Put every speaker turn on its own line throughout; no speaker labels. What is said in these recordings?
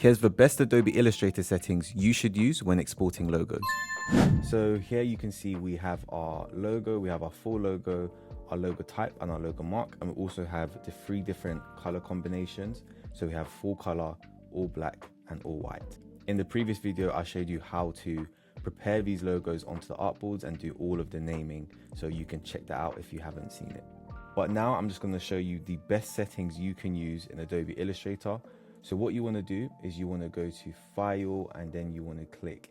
Here's the best Adobe Illustrator settings you should use when exporting logos. So here you can see we have our logo, we have our full logo, our logo type and our logo mark, and we also have the 3 different color combinations. So we have full color, all black and all white. In the previous video, I showed you how to prepare these logos onto the artboards and do all of the naming, so you can check that out if you haven't seen it. But now I'm just going to show you the best settings you can use in Adobe Illustrator. So what you want to do is you want to go to File and then you want to click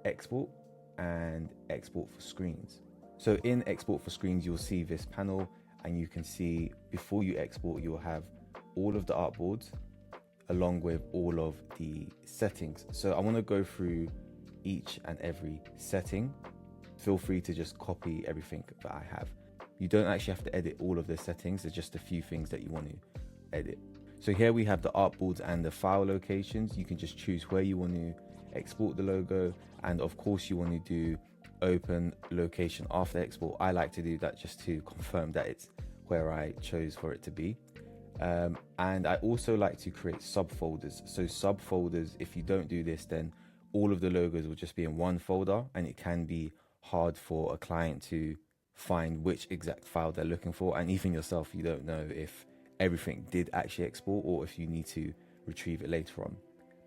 Export and Export for Screens. So in Export for Screens, you'll see this panel and you can see before you export, you'll have all of the artboards along with all of the settings. So I want to go through each and every setting. Feel free to just copy everything that I have. You don't actually have to edit all of the settings. There's just a few things that you want to edit. So here we have the artboards and the file locations. You can just choose where you want to export the logo. And of course you want to do open location after export. I like to do that just to confirm that it's where I chose for it to be. And I also like to create subfolders. So subfolders, if you don't do this, then all of the logos will just be in one folder, and it can be hard for a client to find which exact file they're looking for. And even yourself, you don't know if everything did actually export or if you need to retrieve it later on.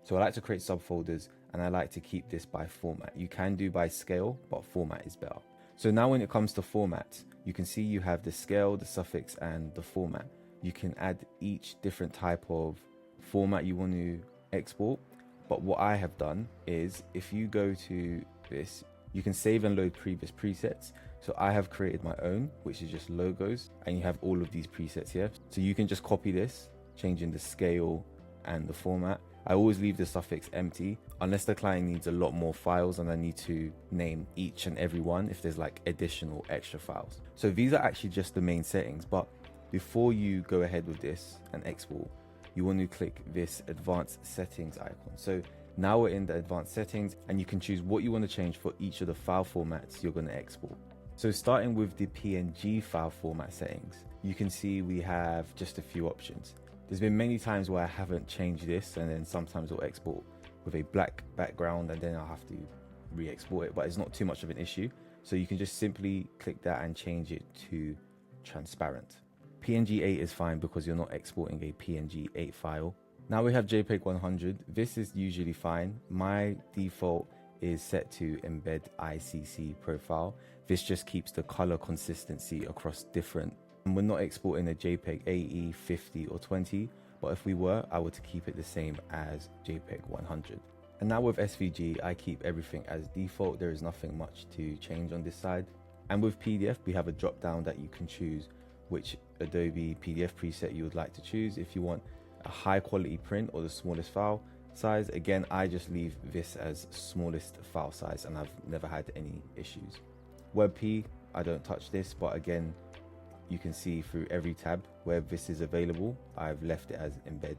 So I like to create subfolders, and I like to keep this by format. You can do by scale, but format is better. So now when it comes to format, you can see you have the scale, the suffix and the format. You can add each different type of format you want to export. But what I have done is if you go to this, you can save and load previous presets. So I have created my own, which is just logos, and you have all of these presets here. So you can just copy this, changing the scale and the format. I always leave the suffix empty unless the client needs a lot more files and I need to name each and every one if there's like additional extra files. So these are actually just the main settings, but before you go ahead with this and export, you want to click this advanced settings icon. So now we're in the advanced settings and you can choose what you want to change for each of the file formats you're going to export. So starting with the PNG file format settings, you can see we have just a few options. There's been many times where I haven't changed this, and then sometimes I'll export with a black background and then I'll have to re-export it, but it's not too much of an issue. So you can just simply click that and change it to transparent. PNG 8 is fine because you're not exporting a PNG 8 file. Now we have JPEG 100. This is usually fine. My default is set to embed ICC profile. This just keeps the color consistency across different. And we're not exporting a JPEG AE, 50 or 20, but if we were, I would keep it the same as JPEG 100. And now with SVG, I keep everything as default. There is nothing much to change on this side. And with PDF, we have a drop down that you can choose which Adobe PDF preset you would like to choose. If you want a high quality print or the smallest file size, again, I just leave this as smallest file size and I've never had any issues. WebP, I don't touch this, but again, you can see through every tab where this is available, I've left it as embed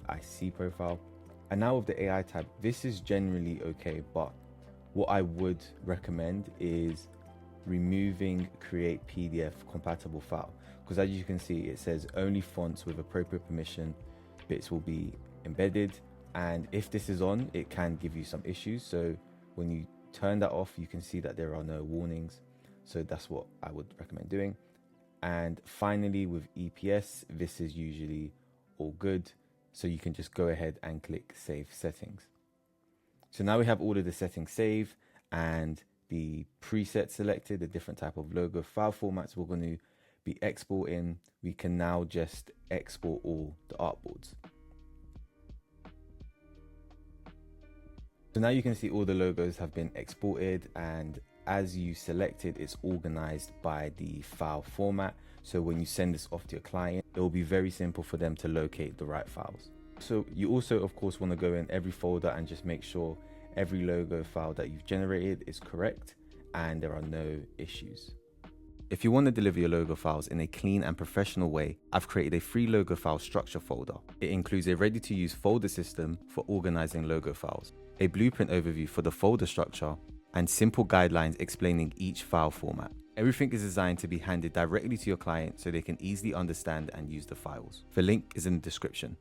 ICC profile. And now with the AI tab, this is generally okay, but what I would recommend is removing create PDF compatible file, because as you can see, it says only fonts with appropriate permission bits will be embedded, and if this is on, it can give you some issues. So when you turn that off, you can see that there are no warnings. So that's what I would recommend doing. And finally with EPS, this is usually all good, so you can just go ahead and click save settings. So now we have all of the settings saved and the preset selected, the different type of logo file formats we're going to be exporting. We can now just export all the artboards. So now you can see all the logos have been exported, and as you select it, it's organized by the file format. So when you send this off to your client, it will be very simple for them to locate the right files. So you also, of course, want to go in every folder and just make sure every logo file that you've generated is correct and there are no issues. If you want to deliver your logo files in a clean and professional way, I've created a free logo file structure folder. It includes a ready-to-use folder system for organizing logo files, a blueprint overview for the folder structure, and simple guidelines explaining each file format. Everything is designed to be handed directly to your client so they can easily understand and use the files. The link is in the description.